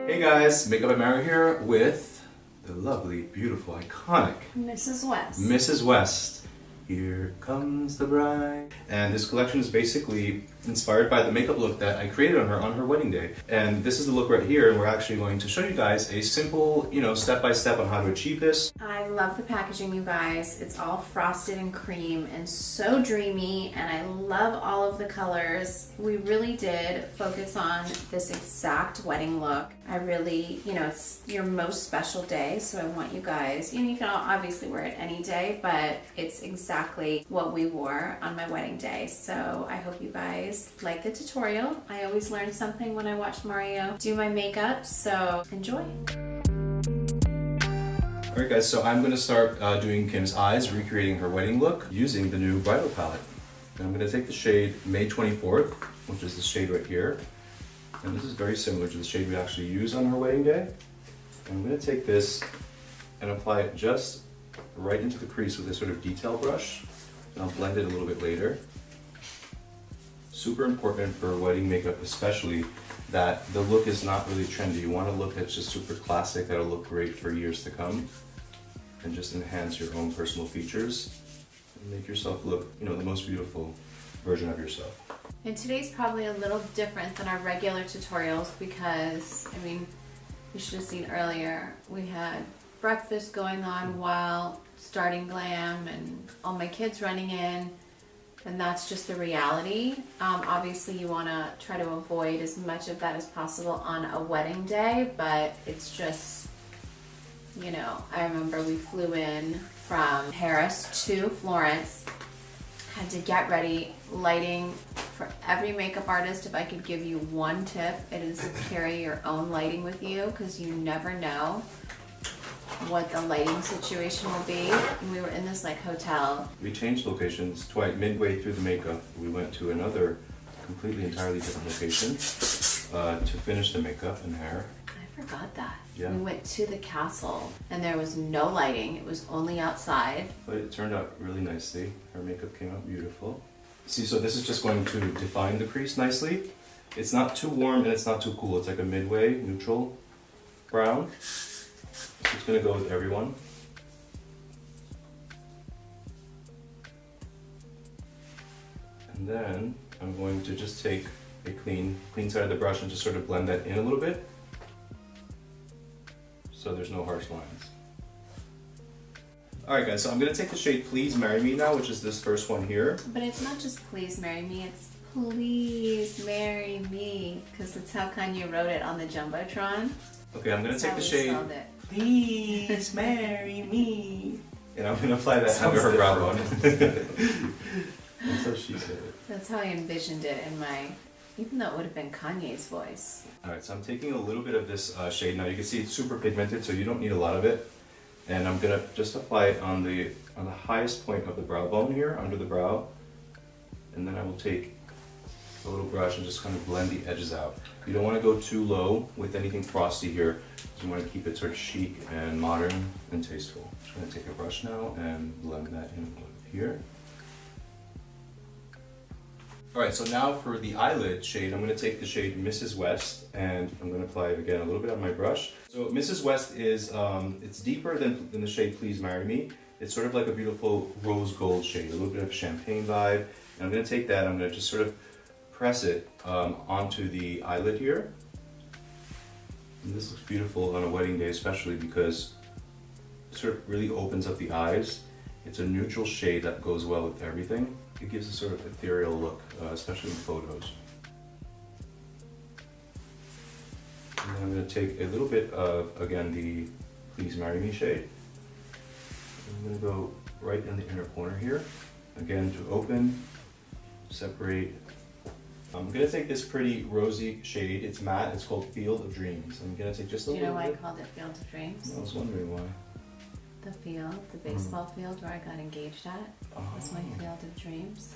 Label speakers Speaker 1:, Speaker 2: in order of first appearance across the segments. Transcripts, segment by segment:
Speaker 1: Hey guys, Makeup and Mara here with the lovely, beautiful, iconic
Speaker 2: Mrs. West.
Speaker 1: Mrs. West. Here comes the bride. And this collection is basically inspired by the makeup look that I created on her wedding day. And this is the look right here, and we're actually going to show you guys a simple, step-by-step on how to achieve this.
Speaker 2: I love the packaging, you guys. It's all frosted and cream and so dreamy, and I love all of the colors. We really did focus on this exact wedding look. I really, it's your most special day, so I want you guys, you can obviously wear it any day, but it's exactly what we wore on my wedding day. So I hope you guys like the tutorial. I always learn something when I watch Mario do my makeup, so enjoy.
Speaker 1: Alright guys, so I'm going to start doing Kim's eyes, recreating her wedding look using the new bridal palette. And I'm going to take the shade May 24th, which is the shade right here. And this is very similar to the shade we actually used on her wedding day. And I'm going to take this and apply it just right into the crease with this sort of detail brush. And I'll blend it a little bit later. Super important for wedding makeup especially, that the look is not really trendy. You want a look that's just super classic, that'll look great for years to come. And just enhance your own personal features and make yourself look, the most beautiful version of yourself.
Speaker 2: And today's probably a little different than our regular tutorials because, you should have seen earlier, we had breakfast going on while starting glam and all my kids running in, and that's just the reality. Obviously you want to try to avoid as much of that as possible on a wedding day, but it's just, I remember we flew in from Paris to Florence, had to get ready. Lighting, for every makeup artist, if I could give you one tip, it is to carry your own lighting with you, because you never know what the lighting situation will be. And we were in this hotel.
Speaker 1: We changed locations twice. Midway through the makeup, we went to another entirely different location to finish the makeup and hair.
Speaker 2: I forgot that.
Speaker 1: Yeah.
Speaker 2: We went to the castle and there was no lighting. It was only outside.
Speaker 1: But it turned out really nicely. Her makeup came out beautiful. See, so this is just going to define the crease nicely. It's not too warm and it's not too cool. It's like a midway, neutral brown. So it's going to go with everyone. And then I'm going to just take a clean side of the brush and just sort of blend that in a little bit, so there's no harsh lines. Alright guys, so I'm going to take the shade Please Marry Me now, which is this first one here.
Speaker 2: But it's not just Please Marry Me, it's Please Marry Me, because it's how Kanye wrote it on the Jumbotron.
Speaker 1: Okay, I'm going to take the shade Please Marry Me, and I'm going to apply that under her brow bone. That's how she said it.
Speaker 2: That's how I envisioned it in my, even though it would have been Kanye's voice.
Speaker 1: Alright, so I'm taking a little bit of this shade now. You can see it's super pigmented, so you don't need a lot of it. And I'm gonna just apply it on the highest point of the brow bone here, under the brow. And then I will take a little brush and just kind of blend the edges out. You don't want to go too low with anything frosty here, because you want to keep it sort of chic and modern and tasteful. I'm just gonna take a brush now and blend that in here. Alright, so now for the eyelid shade, I'm going to take the shade Mrs. West and I'm going to apply it again a little bit on my brush. So Mrs. West is, it's deeper than the shade Please Marry Me. It's sort of like a beautiful rose gold shade, a little bit of champagne vibe. And I'm going to take that, I'm going to just sort of press it onto the eyelid here. And this looks beautiful on a wedding day, especially because it sort of really opens up the eyes. It's a neutral shade that goes well with everything. It gives a sort of ethereal look, especially in photos. And then I'm going to take a little bit of, again, the Please Marry Me shade. I'm going to go right in the inner corner here. Again, to open, separate. I'm going to take this pretty rosy shade. It's matte. It's called Field of Dreams. I'm going to take just a little bit.
Speaker 2: Do you know why I called it Field of Dreams?
Speaker 1: I was wondering why.
Speaker 2: The field, the baseball field where I got engaged at, was my field of dreams.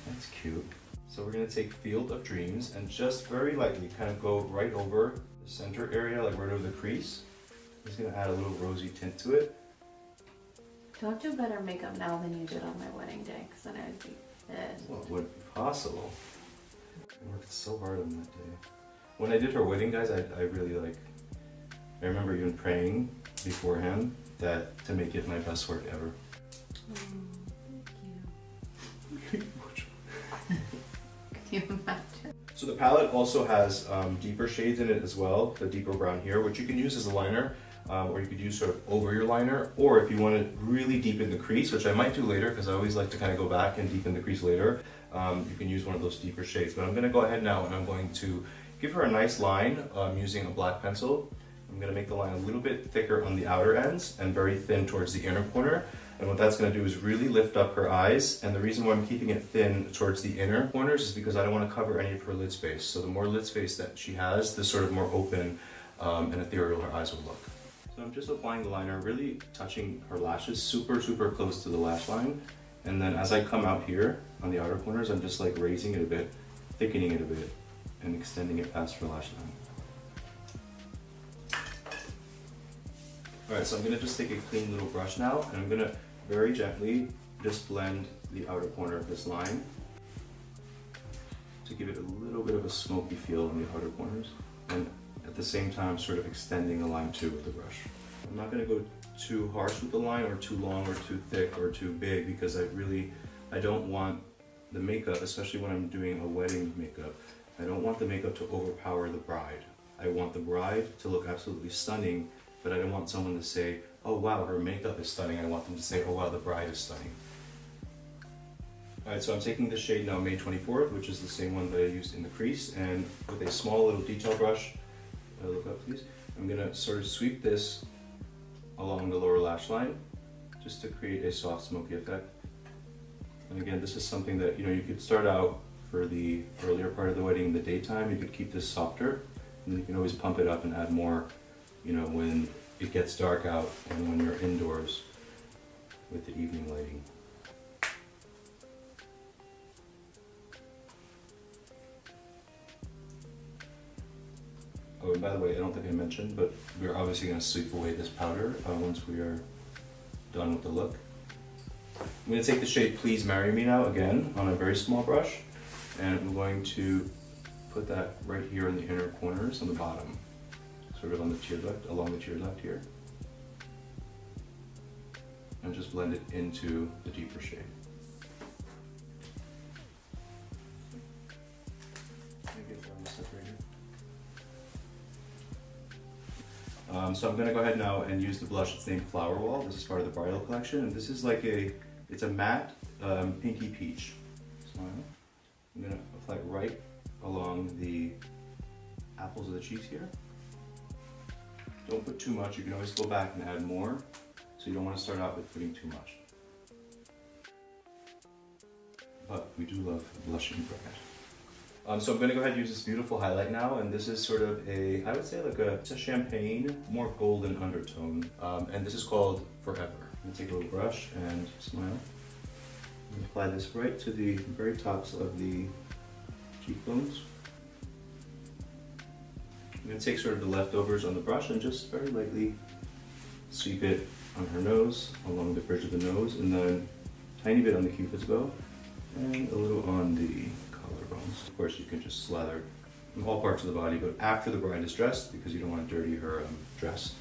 Speaker 1: That's cute. So we're going to take Field of Dreams and just very lightly kind of go right over the center area, like right over the crease. I'm just going to add a little rosy tint to it.
Speaker 2: Don't do better makeup now than you did on my wedding day, because then I would be pissed.
Speaker 1: What would be possible? I worked so hard on that day. When I did her wedding, guys, I really I remember even praying beforehand that to make it my best work ever.
Speaker 2: Thank you. Can you imagine?
Speaker 1: So the palette also has deeper shades in it as well, the deeper brown here, which you can use as a liner, or you could use sort of over your liner, or if you want to really deepen the crease, which I might do later because I always like to kind of go back and deepen the crease later, you can use one of those deeper shades. But I'm going to go ahead now and I'm going to give her a nice line using a black pencil. I'm going to make the line a little bit thicker on the outer ends and very thin towards the inner corner. And what that's going to do is really lift up her eyes. And the reason why I'm keeping it thin towards the inner corners is because I don't want to cover any of her lid space. So the more lid space that she has, the sort of more open and ethereal her eyes will look. So I'm just applying the liner, really touching her lashes super close to the lash line. And then as I come out here on the outer corners, I'm just like raising it a bit, thickening it a bit, and extending it past her lash line. Alright, so I'm going to just take a clean little brush now, and I'm going to very gently just blend the outer corner of this line to give it a little bit of a smoky feel on the outer corners, and at the same time sort of extending the line too with the brush. I'm not going to go too harsh with the line or too long or too thick or too big because I don't want the makeup, especially when I'm doing a wedding makeup, I don't want the makeup to overpower the bride. I want the bride to look absolutely stunning, but I don't want someone to say, oh wow, her makeup is stunning. I want them to say, oh wow, the bride is stunning. Alright, so I'm taking the shade now May 24th, which is the same one that I used in the crease, and with a small little detail brush, look up please, I'm going to sort of sweep this along the lower lash line just to create a soft smoky effect. And again, this is something that you could start out for the earlier part of the wedding in the daytime. You could keep this softer, and then you can always pump it up and add more when it gets dark out and when you're indoors with the evening lighting. Oh, and by the way, I don't think I mentioned, but we're obviously going to sweep away this powder once we are done with the look. I'm going to take the shade Please Marry Me now again on a very small brush, and I'm going to put that right here in the inner corners on the bottom, sort of on the tear duct, along the tear duct here, and just blend it into the deeper shade. So I'm going to go ahead now and use the blush. It's named Flower Wall. This is part of the bridal collection, and this is like it's a matte pinky peach. So I'm going to apply it right along the apples of the cheeks here. Don't put too much. You can always go back and add more. So you don't want to start out with putting too much. But we do love blushing bride. So I'm going to go ahead and use this beautiful highlight now, and this is sort of I would say like it's a champagne, more golden undertone, and this is called Forever. I'm going to take a little brush and smile, and apply this right to the very tops of the cheekbones. I'm going to take sort of the leftovers on the brush and just very lightly sweep it on her nose, along the bridge of the nose, and then a tiny bit on the cupid's bow, and a little on the collarbones. Of course, you can just slather in all parts of the body, but after the bride is dressed, because you don't want to dirty her dress.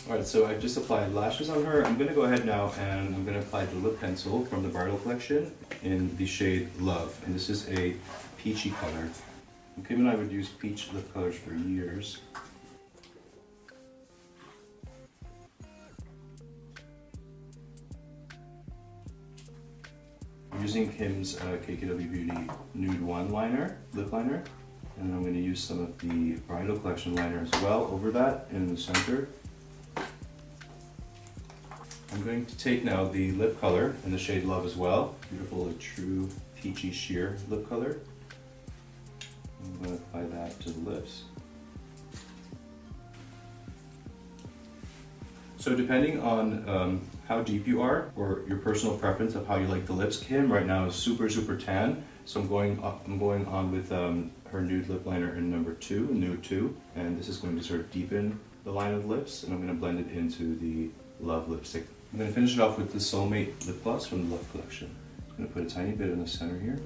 Speaker 1: Alright, so I've just applied lashes on her. I'm going to go ahead now and I'm going to apply the lip pencil from the bridal collection in the shade Love, and this is a peachy color. Kim and I would use peach lip colors for years. I'm using Kim's KKW BEAUTY Nude 1 liner, lip liner, and I'm going to use some of the bridal collection liner as well over that in the center. I'm going to take now the lip color in the shade Love as well, beautiful, true peachy sheer lip color. I'm going to apply that to the lips. So depending on how deep you are, or your personal preference of how you like the lips, Kim right now is super tan. So I'm going on with her nude lip liner in number 2, Nude 2, and this is going to sort of deepen the line of lips, and I'm going to blend it into the Love lipstick. I'm going to finish it off with the Soulmate lip gloss from the Love collection. I'm going to put a tiny bit in the center here.